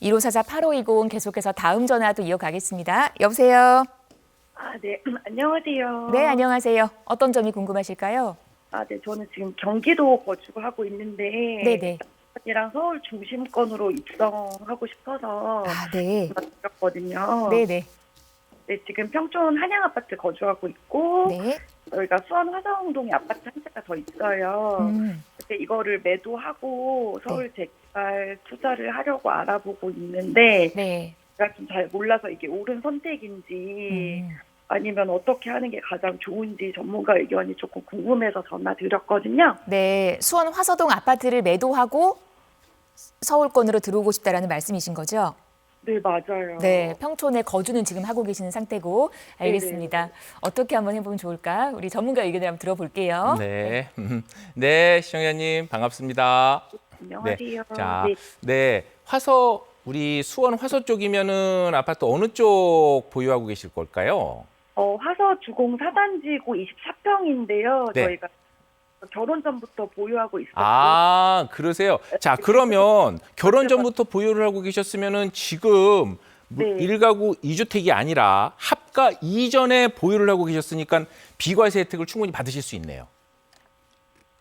1544-8520 계속해서 다음 전화도 이어가겠습니다. 여보세요? 네. 안녕하세요. 네, 안녕하세요. 어떤 점이 궁금하실까요? 네. 저는 지금 경기도 거주하고 있는데 네네. 이랑 서울 중심권으로 입성하고 싶어서 네. 드렸거든요. 네네. 네, 지금 평촌 한양 아파트 거주하고 있고 네. 저희가 수원 화성동에 아파트 한 채가 더 있어요. 근데 이거를 매도하고 서울 재개발 투자를 하려고 알아보고 있는데 네. 제가 좀 잘 몰라서 이게 옳은 선택인지 아니면 어떻게 하는 게 가장 좋은지 전문가 의견이 조금 궁금해서 전화 드렸거든요. 네. 수원 화서동 아파트를 매도하고 서울권으로 들어오고 싶다라는 말씀이신 거죠? 네, 맞아요. 네. 평촌에 거주는 지금 하고 계시는 상태고 알겠습니다. 네네. 어떻게 한번 해보면 좋을까? 우리 전문가 의견을 한번 들어볼게요. 네. 네, 시청자님 반갑습니다. 안녕하세요. 자, 네. 네. 우리 수원 화서 쪽이면은 아파트 어느 쪽 보유하고 계실 걸까요? 화서 주공 4단지고 24평인데요. 네. 저희가 결혼 전부터 보유하고 있었고 그러세요. 자, 그러면 결혼 전부터 보유를 하고 계셨으면은 지금 네. 1가구 2주택이 아니라 합가 이전에 보유를 하고 계셨으니까 비과세 혜택을 충분히 받으실 수 있네요.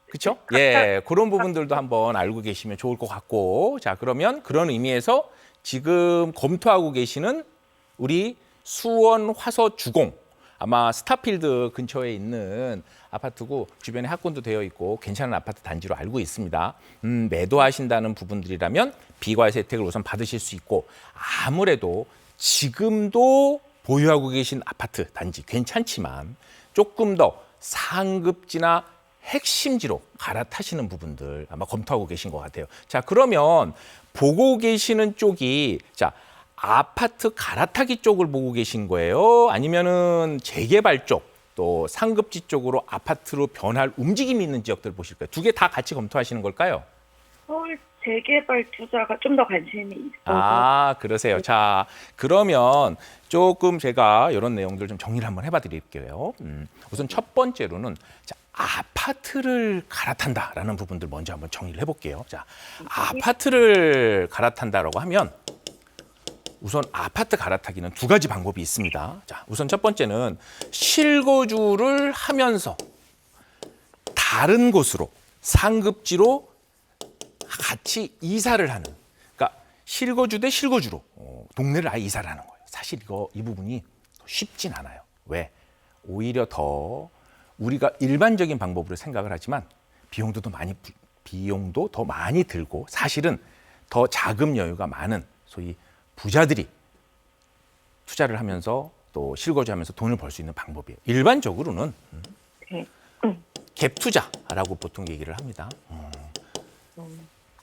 그렇죠? 예, 그런 부분들도 한번 알고 계시면 좋을 것 같고, 자, 그러면 그런 의미에서 지금 검토하고 계시는 우리 수원 화서 주공, 아마 스타필드 근처에 있는 아파트고 주변에 학군도 되어 있고 괜찮은 아파트 단지로 알고 있습니다. 매도하신다는 부분들이라면 비과세 혜택을 우선 받으실 수 있고, 아무래도 지금도 보유하고 계신 아파트 단지 괜찮지만 조금 더 상급지나 핵심지로 갈아타시는 부분들 아마 검토하고 계신 것 같아요. 자, 그러면 보고 계시는 쪽이 아파트 갈아타기 쪽을 보고 계신 거예요? 아니면은 재개발 쪽, 또 상급지 쪽으로 아파트로 변할 움직임이 있는 지역들 보실 거예요? 두 개 다 같이 검토하시는 걸까요? 서울 재개발 투자가 좀 더 관심이 있어서 그러세요. 자, 그러면 조금 제가 이런 내용들 좀 정리를 한번 해봐 드릴게요. 우선 첫 번째로는 아파트를 갈아탄다라는 부분들 먼저 한번 정리를 해볼게요. 자, 아파트를 갈아탄다라고 하면 우선 아파트 갈아타기는 두 가지 방법이 있습니다. 자, 우선 첫 번째는 실거주를 하면서 다른 곳으로 상급지로 같이 이사를 하는, 그러니까 실거주 대 실거주로 동네를 아예 이사를 하는 거예요. 사실 이 부분이 쉽진 않아요. 왜? 오히려 더 우리가 일반적인 방법으로 생각을 하지만 비용도 더 많이 들고 사실은 더 자금 여유가 많은 소위 부자들이 투자를 하면서 또 실거주하면서 돈을 벌 수 있는 방법이에요. 일반적으로는 갭 투자라고 보통 얘기를 합니다.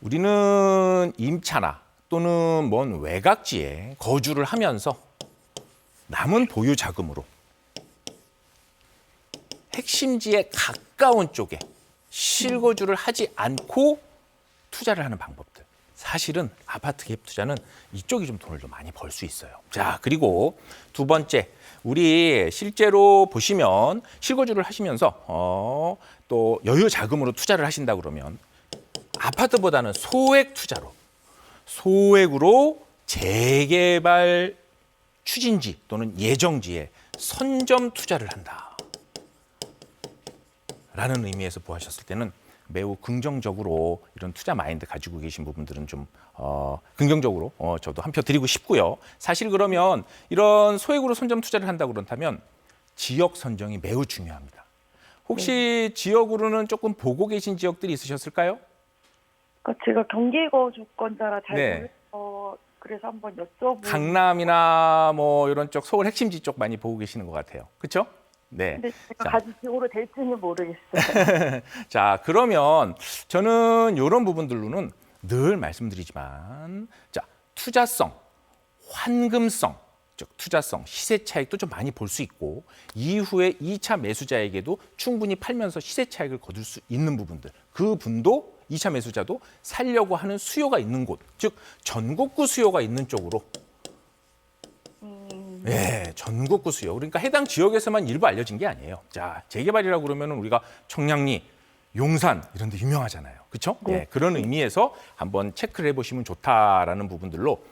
우리는 임차나 또는 먼 외곽지에 거주를 하면서 남은 보유 자금으로 핵심지에 가까운 쪽에 실거주를 하지 않고 투자를 하는 방법들. 사실은 아파트 갭 투자는 이쪽이 좀 돈을 좀 많이 벌 수 있어요. 자, 그리고 두 번째, 우리 실제로 보시면 실거주를 하시면서 또 여유 자금으로 투자를 하신다 그러면 아파트보다는 소액 투자로, 소액으로 재개발 추진지 또는 예정지에 선점 투자를 한다. 라는 의미에서 보하셨을 때는 매우 긍정적으로 이런 투자 마인드 가지고 계신 부분들은 좀 긍정적으로 저도 한 표 드리고 싶고요. 사실 그러면 이런 소액으로 선점 투자를 한다고 그렇다면 지역 선정이 매우 중요합니다. 혹시 지역으로는 조금 보고 계신 지역들이 있으셨을까요? 제가 경기 거주권자라 잘 네. 모르서 그래서 한번 여쭤보고 강남이나 뭐 이런 쪽 서울 핵심지 쪽 많이 보고 계시는 것 같아요. 그렇죠? 네. 근데 제가 자. 가진 지역으로 될지는 모르겠어요. 자, 그러면 저는 이런 부분들로는 늘 말씀드리지만, 자, 투자성, 환금성, 즉 투자성, 시세 차익도 좀 많이 볼 수 있고 이후에 2차 매수자에게도 충분히 팔면서 시세 차익을 거둘 수 있는 부분들, 그 분도 2차 매수자도 살려고 하는 수요가 있는 곳, 즉 전국구 수요가 있는 쪽으로 전국구 수요. 그러니까 해당 지역에서만 일부 알려진 게 아니에요. 자, 재개발이라고 그러면 우리가 청량리, 용산 이런 데 유명하잖아요. 그렇죠? 네. 예, 그런 의미에서 한번 체크를 해보시면 좋다라는 부분들로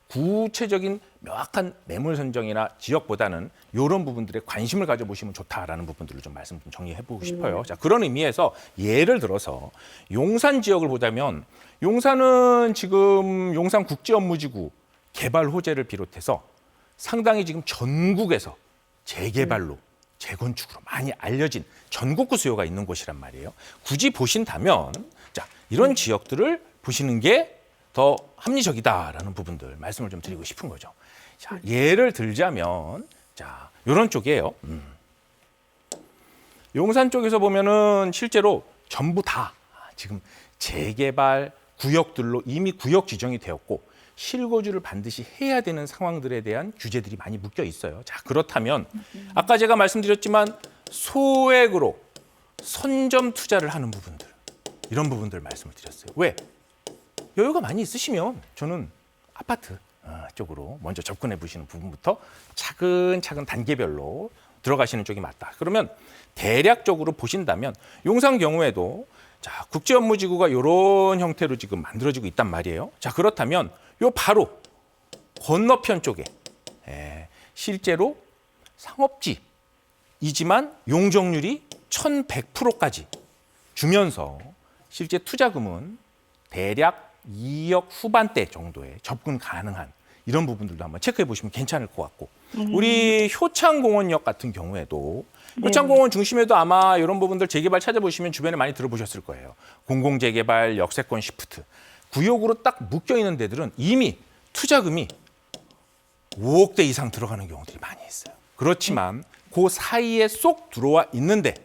구체적인 명확한 매물 선정이나 지역보다는 이런 부분들에 관심을 가져보시면 좋다라는 부분들을 좀 말씀 좀 정리해보고 싶어요. 자, 그런 의미에서 예를 들어서 용산 지역을 보자면 용산은 지금 용산국제업무지구 개발 호재를 비롯해서 상당히 지금 전국에서 재개발로 재건축으로 많이 알려진 전국구 수요가 있는 곳이란 말이에요. 굳이 보신다면 자, 이런 지역들을 보시는 게 더 합리적이다라는 부분들 말씀을 좀 드리고 싶은 거죠. 자, 예를 들자면 자, 이런 쪽이에요. 용산 쪽에서 보면은 실제로 전부 다 지금 재개발 구역들로 이미 구역 지정이 되었고 실거주를 반드시 해야 되는 상황들에 대한 규제들이 많이 묶여 있어요. 자, 그렇다면 아까 제가 말씀드렸지만 소액으로 선점 투자를 하는 부분들 이런 부분들 말씀을 드렸어요. 왜? 여유가 많이 있으시면 저는 아파트 쪽으로 먼저 접근해 보시는 부분부터 차근차근 단계별로 들어가시는 쪽이 맞다. 그러면 대략적으로 보신다면 용산 경우에도 자, 국제업무지구가 이런 형태로 지금 만들어지고 있단 말이에요. 자, 그렇다면 요 바로 건너편 쪽에 실제로 상업지이지만 용적률이 1100%까지 주면서 실제 투자금은 대략 2억 후반대 정도에 접근 가능한 이런 부분들도 한번 체크해 보시면 괜찮을 것 같고 우리 효창공원역 같은 경우에도 효창공원 중심에도 아마 이런 부분들 재개발 찾아보시면 주변에 많이 들어보셨을 거예요. 공공재개발, 역세권 시프트. 구역으로 딱 묶여있는 데들은 이미 투자금이 5억대 이상 들어가는 경우들이 많이 있어요. 그렇지만 그 사이에 쏙 들어와 있는데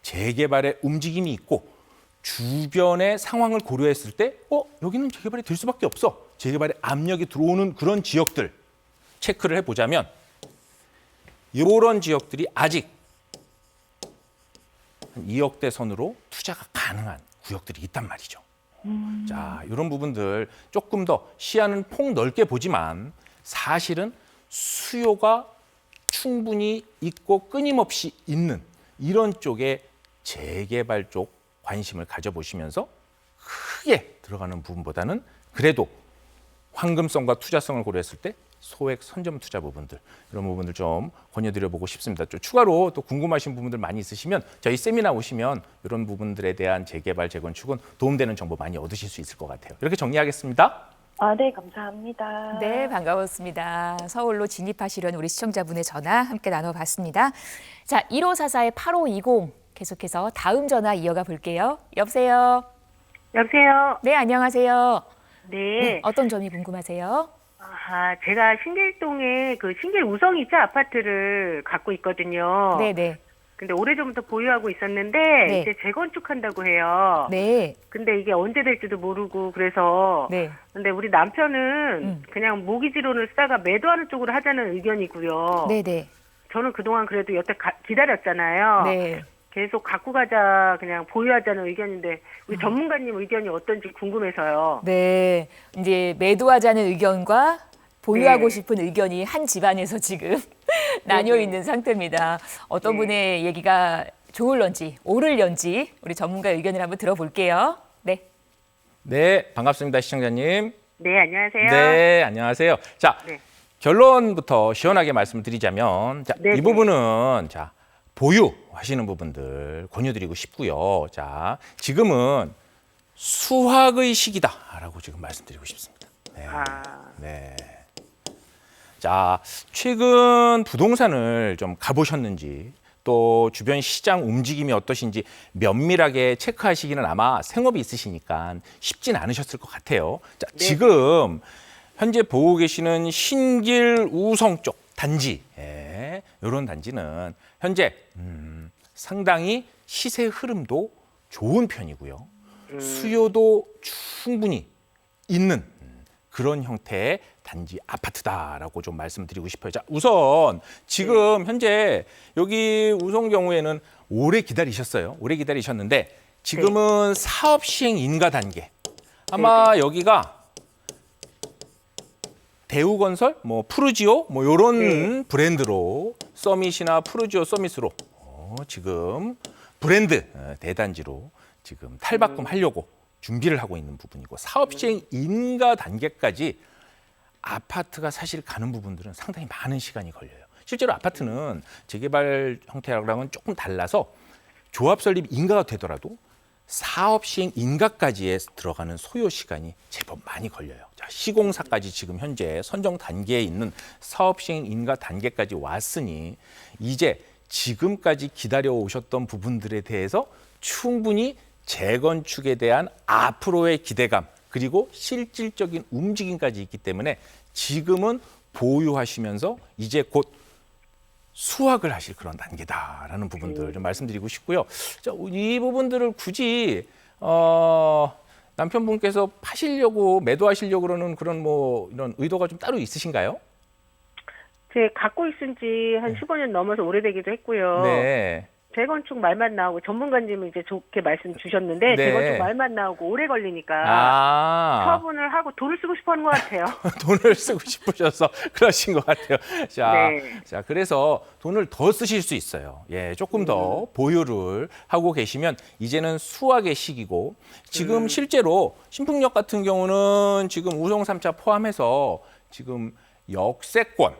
재개발의 움직임이 있고 주변의 상황을 고려했을 때 여기는 재개발이 될 수밖에 없어. 재개발의 압력이 들어오는 그런 지역들 체크를 해보자면 이런 지역들이 아직 한 2억대 선으로 투자가 가능한 구역들이 있단 말이죠. 자, 이런 부분들 조금 더 시야는 폭 넓게 보지만 사실은 수요가 충분히 있고 끊임없이 있는 이런 쪽에 재개발 쪽 관심을 가져보시면서 크게 들어가는 부분보다는 그래도 황금성과 투자성을 고려했을 때 소액 선점 투자 부분들 이런 부분들 좀 권유드려보고 싶습니다. 좀 추가로 또 궁금하신 부분들 많이 있으시면 저희 세미나 오시면 이런 부분들에 대한 재개발, 재건축은 도움되는 정보 많이 얻으실 수 있을 것 같아요. 이렇게 정리하겠습니다. 네, 감사합니다. 네, 반가웠습니다. 서울로 진입하시려는 우리 시청자분의 전화 함께 나눠봤습니다. 자, 1544의 8520 계속해서 다음 전화 이어가 볼게요. 여보세요? 여보세요? 네, 안녕하세요. 네. 어떤 점이 궁금하세요? 제가 신길동에 그 신길 우성이자 아파트를 갖고 있거든요. 네네. 근데 오래전부터 보유하고 있었는데 네. 이제 재건축한다고 해요. 네. 근데 이게 언제 될지도 모르고 그래서 네. 근데 우리 남편은 그냥 모기지론을 쓰다가 매도하는 쪽으로 하자는 의견이고요. 네네. 저는 그동안 그래도 여태 기다렸잖아요. 네. 계속 갖고 가자, 그냥 보유하자는 의견인데 우리 전문가님 의견이 어떤지 궁금해서요. 네. 이제 매도하자는 의견과 보유하고 네. 싶은 의견이 한 집안에서 지금 나뉘어 있는 상태입니다. 어떤 네. 분의 얘기가 좋을런지 옳을런지 우리 전문가 의견을 한번 들어볼게요. 네. 네, 반갑습니다, 시청자님. 네, 안녕하세요. 네, 안녕하세요. 자, 네. 결론부터 시원하게 말씀드리자면, 자, 네, 이 부분은 자 보유하시는 부분들 권유드리고 싶고요. 자, 지금은 수확의 시기다라고 지금 말씀드리고 싶습니다. 네. 네. 자, 최근 부동산을 좀 가보셨는지 또 주변 시장 움직임이 어떠신지 면밀하게 체크하시기는 아마 생업이 있으시니까 쉽진 않으셨을 것 같아요. 자, 네. 지금 현재 보고 계시는 신길 우성 쪽 단지, 이런 단지는 현재 상당히 시세 흐름도 좋은 편이고요. 수요도 충분히 있는 그런 형태의 단지 아파트다라고 좀 말씀드리고 싶어요. 자, 우선 지금 현재 여기 우성 경우에는 오래 기다리셨어요. 오래 기다리셨는데 지금은 사업 시행 인가 단계. 아마 여기가 대우건설, 뭐 푸르지오, 뭐 이런 브랜드로 서밋이나 푸르지오 서밋으로 지금 브랜드 대단지로 지금 탈바꿈하려고 준비를 하고 있는 부분이고 사업 시행 인가 단계까지 아파트가 사실 가는 부분들은 상당히 많은 시간이 걸려요. 실제로 아파트는 재개발 형태랑은 조금 달라서 조합 설립 인가가 되더라도 사업 시행 인가까지에 들어가는 소요 시간이 제법 많이 걸려요. 자, 시공사까지 지금 현재 선정 단계에 있는 사업 시행 인가 단계까지 왔으니 이제 지금까지 기다려 오셨던 부분들에 대해서 충분히 재건축에 대한 앞으로의 기대감 그리고 실질적인 움직임까지 있기 때문에 지금은 보유하시면서 이제 곧 수확을 하실 그런 단계다라는 부분들 좀 말씀드리고 싶고요. 자, 이 부분들을 굳이 남편분께서 파시려고 매도하시려고 그러는 그런 뭐 이런 의도가 좀 따로 있으신가요? 제 갖고 있은 지 한 15년 넘어서 오래되기도 했고요. 네. 재건축 말만 나오고 전문가님은 이제 좋게 말씀 주셨는데 네. 재건축 말만 나오고 오래 걸리니까 처분을 하고 돈을 쓰고 싶어하는 것 같아요. 돈을 쓰고 싶으셔서 그러신 것 같아요. 자, 네. 자, 그래서 돈을 더 쓰실 수 있어요. 예, 조금 더 보유를 하고 계시면 이제는 수확의 시기고 지금 실제로 신풍역 같은 경우는 지금 우성 3차 포함해서 지금 역세권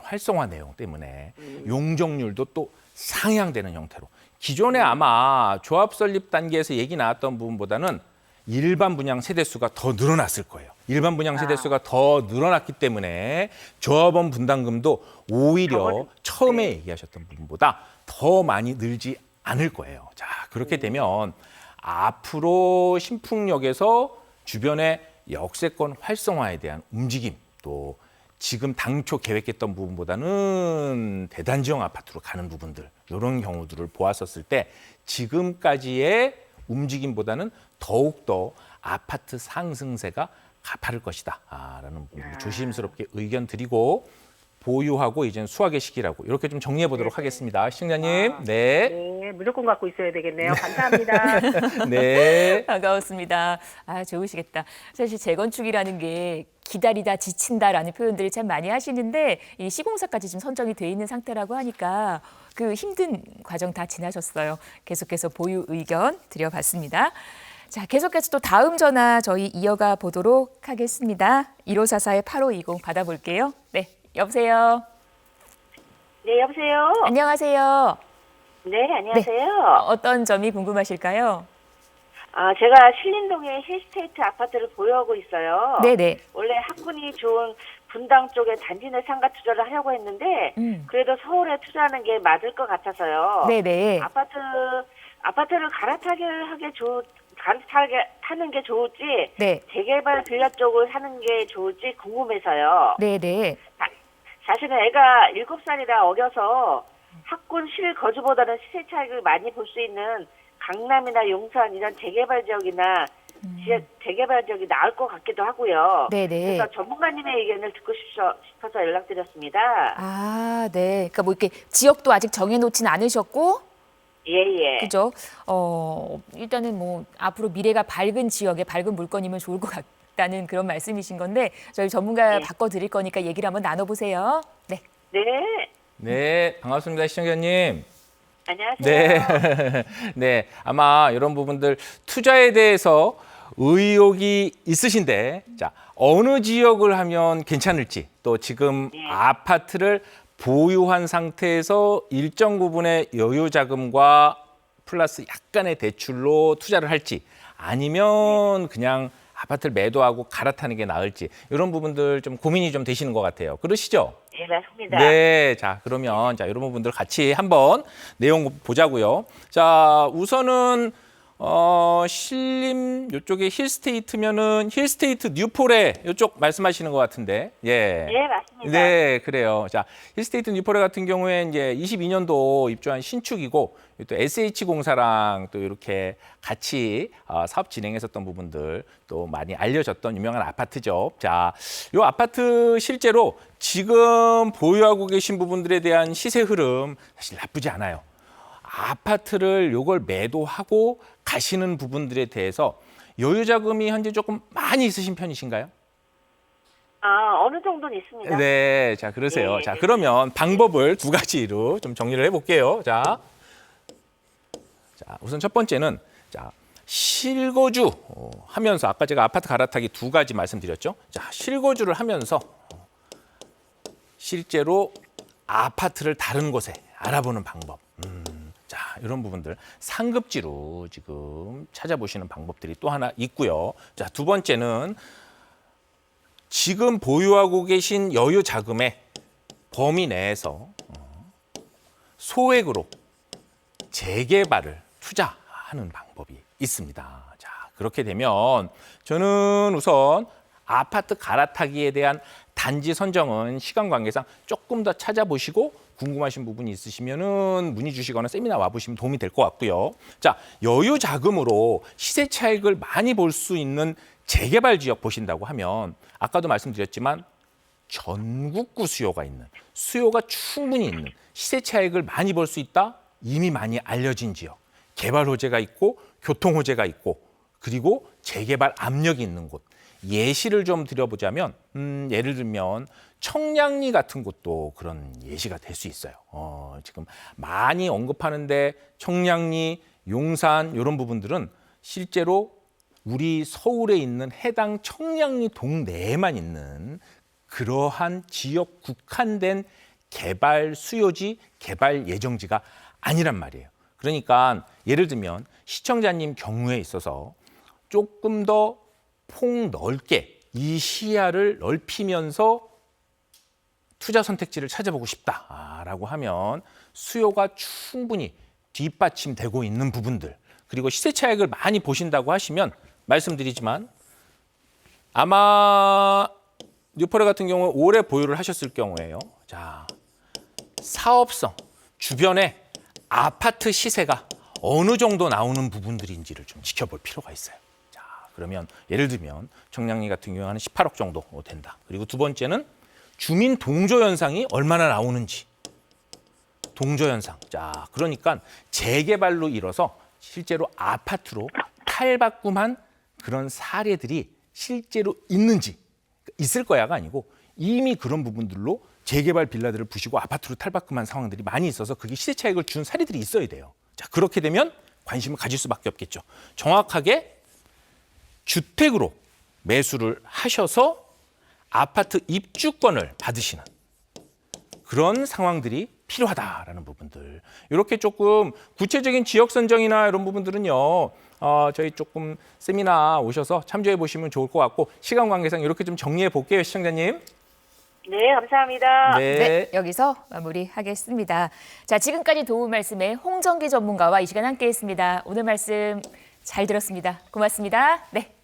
활성화 내용 때문에 용적률도 또 상향되는 형태로 기존에 아마 조합 설립 단계에서 얘기 나왔던 부분보다는 일반 분양 세대수가 더 늘어났을 거예요. 일반 분양 세대수가 더 늘어났기 때문에 조합원 분담금도 오히려 처음에 얘기하셨던 부분보다 더 많이 늘지 않을 거예요. 자, 그렇게 되면 앞으로 신풍역에서 주변의 역세권 활성화에 대한 움직임 또 지금 당초 계획했던 부분보다는 대단지형 아파트로 가는 부분들 이런 경우들을 보았었을 때 지금까지의 움직임보다는 더욱더 아파트 상승세가 가파를 것이다 라는 부분 조심스럽게 의견 드리고 보유하고 이제는 수확의 시기라고 이렇게 좀 정리해 보도록 하겠습니다. 시청자님. 네. 네, 무조건 갖고 있어야 되겠네요. 감사합니다. 네. 반가웠습니다. 아, 좋으시겠다. 사실 재건축이라는 게 기다리다 지친다라는 표현들을 참 많이 하시는데 이 시공사까지 지금 선정이 돼 있는 상태라고 하니까 그 힘든 과정 다 지나셨어요. 계속해서 보유 의견 드려봤습니다. 자, 계속해서 또 다음 전화 저희 이어가 보도록 하겠습니다. 1544-8520 받아볼게요. 네, 여보세요. 네, 여보세요? 안녕하세요. 네, 안녕하세요. 어떤 점이 궁금하실까요? 제가 신림동에 힐스테이트 아파트를 보유하고 있어요. 네네. 원래 학군이 좋은 분당 쪽에 단지 내 상가 투자를 하려고 했는데, 그래도 서울에 투자하는 게 맞을 것 같아서요. 네네. 아파트를 타는 게 좋을지, 네. 재개발 빌라 쪽을 사는 게 좋을지 궁금해서요. 네네. 사실은 애가 7살이라 어려서 학군 실거주보다는 시세 차익을 많이 볼 수 있는 강남이나 용산 이런 재개발 지역이나 재개발 지역이 나을 것 같기도 하고요. 네네. 그래서 전문가님의 의견을 듣고 싶어서 연락드렸습니다. 아, 네. 그러니까 뭐 이렇게 지역도 아직 정해놓진 않으셨고, 예. 그죠? 일단은 뭐 앞으로 미래가 밝은 지역에 밝은 물건이면 좋을 것 같다는 그런 말씀이신 건데 저희 전문가 바꿔드릴 거니까 얘기를 한번 나눠보세요. 네. 네. 네, 반갑습니다. 시청자님. 안녕하세요. 네. 네. 아마 이런 부분들 투자에 대해서 의욕이 있으신데 자, 어느 지역을 하면 괜찮을지 또 지금 아파트를 보유한 상태에서 일정 부분의 여유 자금과 플러스 약간의 대출로 투자를 할지 아니면 그냥 아파트를 매도하고 갈아타는 게 나을지 이런 부분들 좀 고민이 좀 되시는 것 같아요. 그러시죠? 네, 맞습니다. 네, 자 그러면 자 이런 부분들 같이 한번 내용 보자고요. 자 우선은 신림 이쪽에 힐스테이트면은 힐스테이트 뉴포레 이쪽 말씀하시는 것 같은데, 예. 네, 맞습니다. 네, 그래요. 자 힐스테이트 뉴포레 같은 경우에 이제 22년도 입주한 신축이고 또 SH공사랑 또 이렇게 같이 사업 진행했었던 부분들 또 많이 알려졌던 유명한 아파트죠. 자, 이 아파트 실제로 지금 보유하고 계신 부분들에 대한 시세 흐름 사실 나쁘지 않아요. 아파트를 요걸 매도하고 가시는 부분들에 대해서 여유 자금이 현재 조금 많이 있으신 편이신가요? 어느 정도는 있습니다. 네, 자 그러세요. 네. 자 그러면 방법을 두 가지로 좀 정리를 해볼게요. 자 자, 우선 첫 번째는 자, 실거주 하면서 아까 제가 아파트 갈아타기 2가지 말씀드렸죠. 자, 실거주를 하면서 실제로 아파트를 다른 곳에 알아보는 방법. 자, 이런 부분들 상급지로 지금 찾아보시는 방법들이 또 하나 있고요. 자, 두 번째는 지금 보유하고 계신 여유 자금의 범위 내에서 소액으로 재개발을 투자하는 방법이 있습니다. 자, 그렇게 되면 저는 우선 아파트 갈아타기에 대한 단지 선정은 시간 관계상 조금 더 찾아보시고 궁금하신 부분이 있으시면은 문의 주시거나 세미나 와보시면 도움이 될 것 같고요. 자, 여유 자금으로 시세 차익을 많이 볼 수 있는 재개발 지역 보신다고 하면 아까도 말씀드렸지만 전국구 수요가 있는, 수요가 충분히 있는, 시세 차익을 많이 볼 수 있다? 이미 많이 알려진 지역, 개발 호재가 있고 교통 호재가 있고 그리고 재개발 압력이 있는 곳. 예시를 좀 드려보자면 예를 들면 청량리 같은 곳도 그런 예시가 될 수 있어요. 지금 많이 언급하는데 청량리, 용산 이런 부분들은 실제로 우리 서울에 있는 해당 청량리 동네에만 있는 그러한 지역 국한된 개발 수요지, 개발 예정지가 아니란 말이에요. 그러니까 예를 들면 시청자님 경우에 있어서 조금 더 폭넓게 이 시야를 넓히면서 투자 선택지를 찾아보고 싶다라고 하면 수요가 충분히 뒷받침되고 있는 부분들, 그리고 시세 차익을 많이 보신다고 하시면 말씀드리지만 아마 뉴포레 같은 경우에 오래 보유를 하셨을 경우에요. 자, 사업성 주변에 아파트 시세가 어느 정도 나오는 부분들인지를 좀 지켜볼 필요가 있어요. 자, 그러면 예를 들면 청량리 같은 경우는 18억 정도 된다. 그리고 두 번째는 주민 동조 현상이 얼마나 나오는지. 동조 현상. 자, 그러니까 재개발로 이뤄서 실제로 아파트로 탈바꿈한 그런 사례들이 실제로 있는지, 있을 거야가 아니고 이미 그런 부분들로 재개발 빌라들을 부시고 아파트로 탈바꿈한 상황들이 많이 있어서 그게 시세 차익을 준 사례들이 있어야 돼요. 자, 그렇게 되면 관심을 가질 수밖에 없겠죠. 정확하게 주택으로 매수를 하셔서 아파트 입주권을 받으시는 그런 상황들이 필요하다라는 부분들. 이렇게 조금 구체적인 지역 선정이나 이런 부분들은요. 저희 조금 세미나 오셔서 참조해 보시면 좋을 것 같고 시간 관계상 이렇게 좀 정리해 볼게요, 시청자님. 네, 감사합니다. 네, 여기서 마무리하겠습니다. 자, 지금까지 도움 말씀에 홍정기 전문가와 이 시간 함께했습니다. 오늘 말씀 잘 들었습니다. 고맙습니다. 네.